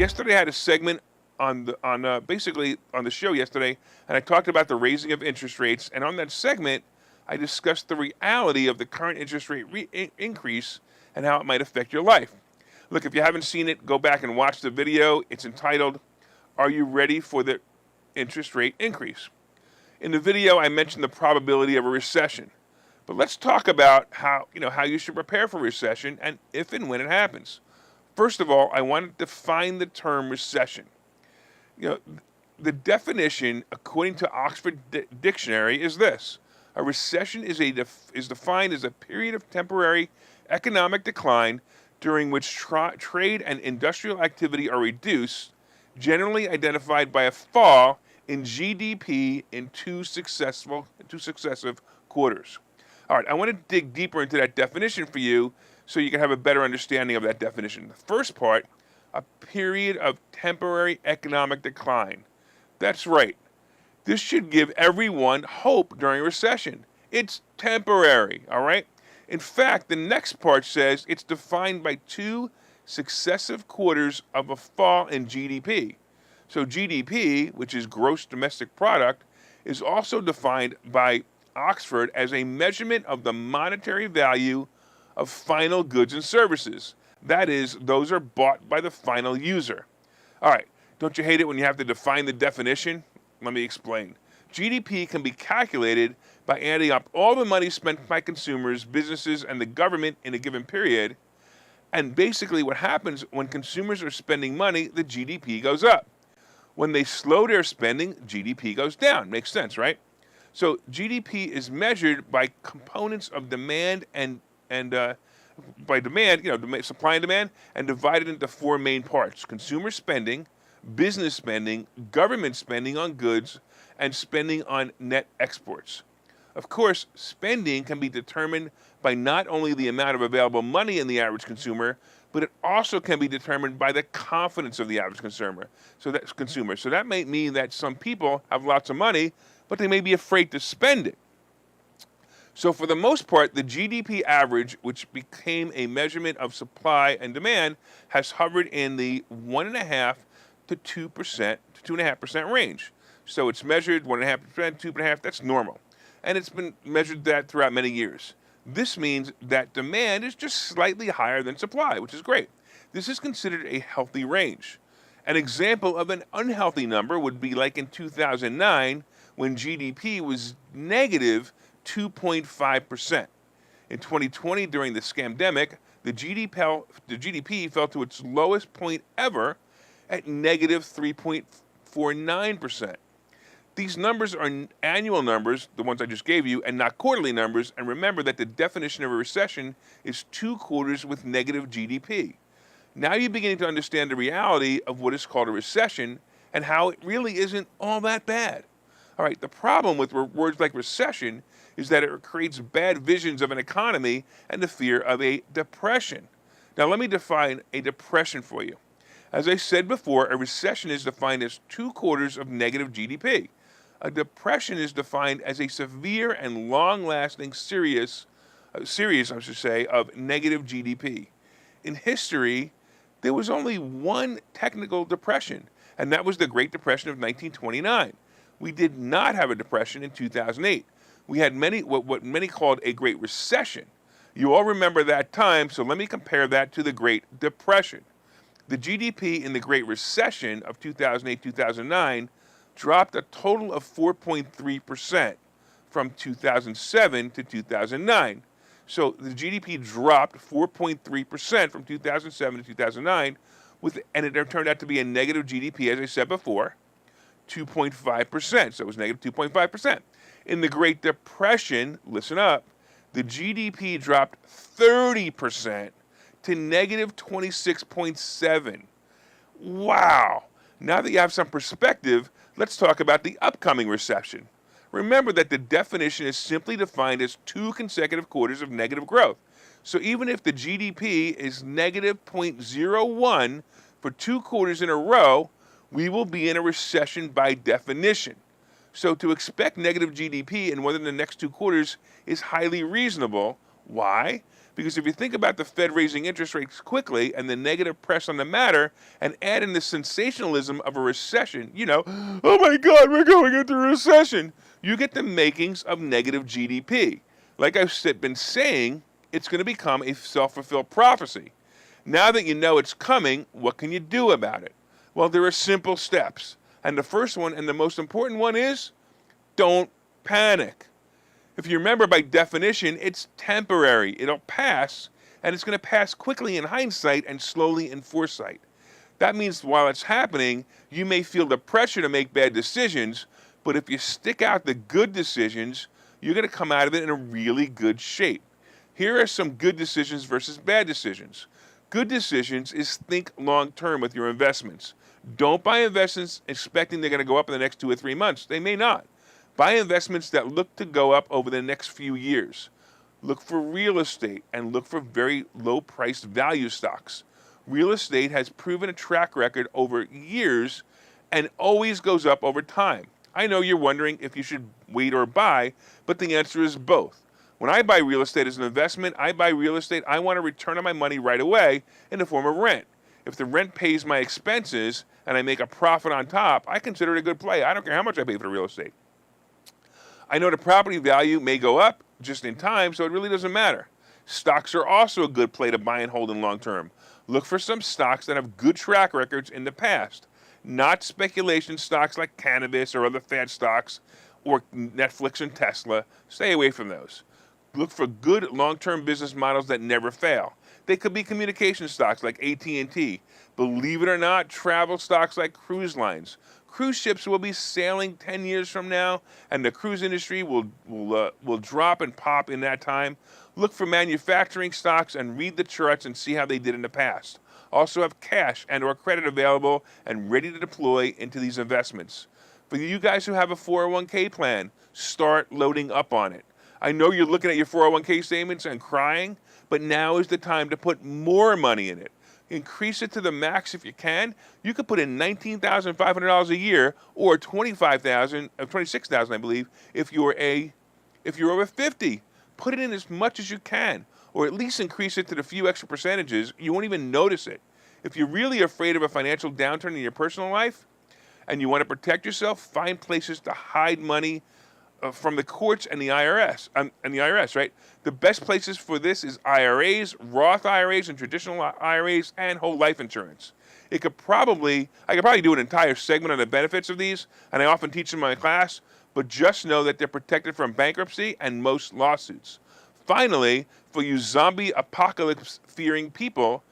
Yesterday I had a segment basically on the show yesterday, and I talked about the raising of interest rates. And on that segment, I discussed the reality of the current interest rate increase and how it might affect your life. Look, if you haven't seen it, go back and watch the video. It's entitled, "Are You Ready for the Interest Rate Increase?" In the video, I mentioned the probability of a recession. But let's talk about how you should prepare for a recession and if and when it happens. First of all, I want to define the term recession. You know, the definition, according to Oxford Dictionary, is this: a recession is defined as a period of temporary economic decline during which trade and industrial activity are reduced, generally identified by a fall in GDP in two successive quarters. All right, I want to dig deeper into that definition for you so you can have a better understanding of that definition. The first part, a period of temporary economic decline. That's right. This should give everyone hope during a recession. It's temporary, all right? In fact, the next part says it's defined by two successive quarters of a fall in GDP. So GDP, which is gross domestic product, is also defined by Oxford as a measurement of the monetary value of final goods and services. That is, those are bought by the final user. All right, don't you hate it when you have to define the definition? Let me explain. GDP can be calculated by adding up all the money spent by consumers, businesses, and the government in a given period. And basically what happens when consumers are spending money, the GDP goes up. When they slow their spending, GDP goes down. Makes sense, right? So GDP is measured by components of demand and by demand, supply and demand, and divided into four main parts: consumer spending, business spending, government spending on goods, and spending on net exports. Of course, spending can be determined by not only the amount of available money in the average consumer, but it also can be determined by the confidence of the average consumer. So that may mean that some people have lots of money, but they may be afraid to spend it. So for the most part, the GDP average, which became a measurement of supply and demand, has hovered in the 1.5% to 2.5% range. So it's measured 1.5%, 2.5%, that's normal. And it's been measured that throughout many years. This means that demand is just slightly higher than supply, which is great. This is considered a healthy range. An example of an unhealthy number would be like in 2009, when GDP was negative 2.5%. In 2020, during the scamdemic, the GDP fell to its lowest point ever at negative 3.49%. These numbers are annual numbers, the ones I just gave you, and not quarterly numbers. And remember that the definition of a recession is 2 quarters with negative GDP. Now you're beginning to understand the reality of what is called a recession and how it really isn't all that bad. All right, the problem with words like recession is that it creates bad visions of an economy and the fear of a depression. Now let me define a depression for you. As I said before, a recession is defined as 2 quarters of negative GDP. A depression is defined as a severe and long-lasting series of negative GDP. In history, there was only one technical depression, and that was the Great Depression of 1929. We did not have a depression in 2008. We had what many called a Great Recession. You all remember that time, so let me compare that to the Great Depression. The GDP in the Great Recession of 2008-2009 dropped a total of 4.3% from 2007 to 2009. So the GDP dropped 4.3% from 2007 to 2009, and it turned out to be a negative GDP, as I said before, 2.5%. So it was negative 2.5%. In the Great Depression, listen up, the GDP dropped 30% to negative 26.7. Wow. Now that you have some perspective, let's talk about the upcoming recession. Remember that the definition is simply defined as 2 consecutive quarters of negative growth. So even if the GDP is negative 0.01 for 2 quarters in a row, we will be in a recession by definition. So to expect negative GDP in more than the next 2 quarters is highly reasonable. Why? Because if you think about the Fed raising interest rates quickly and the negative press on the matter and add in the sensationalism of a recession, oh my God, we're going into a recession, you get the makings of negative GDP. Like been saying, it's going to become a self-fulfilled prophecy. Now that you know it's coming, what can you do about it? Well, there are simple steps. And the first one and the most important one is don't panic. If you remember, by definition, it's temporary. It'll pass, and it's going to pass quickly in hindsight and slowly in foresight. That means while it's happening, you may feel the pressure to make bad decisions, but if you stick out the good decisions, you're going to come out of it in a really good shape. Here are some good decisions versus bad decisions. Good decisions is think long-term with your investments. Don't buy investments expecting they're going to go up in the next 2 or 3 months. They may not. Buy investments that look to go up over the next few years. Look for real estate and look for very low-priced value stocks. Real estate has proven a track record over years and always goes up over time. I know you're wondering if you should wait or buy, but the answer is both. When I buy real estate as an investment, I buy real estate I want a return on my money right away in the form of rent. If the rent pays my expenses and I make a profit on top, I consider it a good play. I don't care how much I pay for the real estate. I know the property value may go up just in time, so it really doesn't matter. Stocks are also a good play to buy and hold in long term. Look for some stocks that have good track records in the past, not speculation stocks like cannabis or other fad stocks or Netflix and Tesla. Stay away from those. Look for good long-term business models that never fail. They could be communication stocks like AT&T. Believe it or not, travel stocks like cruise lines. Cruise ships will be sailing 10 years from now, and the cruise industry will drop and pop in that time. Look for manufacturing stocks and read the charts and see how they did in the past. Also have cash and or credit available and ready to deploy into these investments. For you guys who have a 401k plan, start loading up on it. I know you're looking at your 401k statements and crying, but now is the time to put more money in it. Increase it to the max if you can. You could put in $19,500 a year or $26,000, I believe, if you're over 50. Put it in as much as you can, or at least increase it to the few extra percentages. You won't even notice it. If you're really afraid of a financial downturn in your personal life and you want to protect yourself, find places to hide money from the courts and the IRS, right? The best places for this is IRAs, Roth IRAs, and traditional IRAs, and whole life insurance. I could probably do an entire segment on the benefits of these, and I often teach them in my class, but just know that they're protected from bankruptcy and most lawsuits. Finally, for you zombie apocalypse fearing people,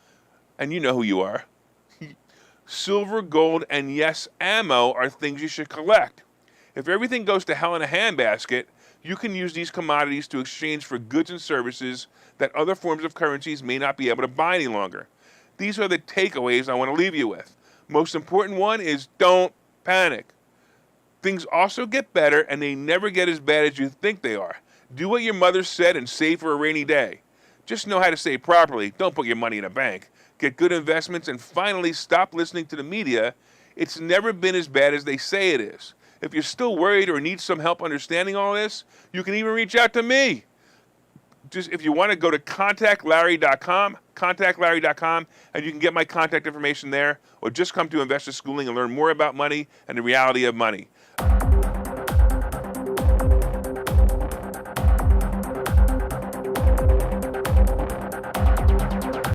and you know who you are, silver, gold, and yes, ammo are things you should collect. If everything goes to hell in a handbasket, you can use these commodities to exchange for goods and services that other forms of currencies may not be able to buy any longer. These are the takeaways I want to leave you with. Most important one is don't panic. Things also get better, and they never get as bad as you think they are. Do what your mother said and save for a rainy day. Just know how to save properly. Don't put your money in a bank. Get good investments, and finally stop listening to the media. It's never been as bad as they say it is. If you're still worried or need some help understanding all this, you can even reach out to me. Just if you want to go to contactlarry.com, and you can get my contact information there, or just come to Investor Schooling and learn more about money and the reality of money.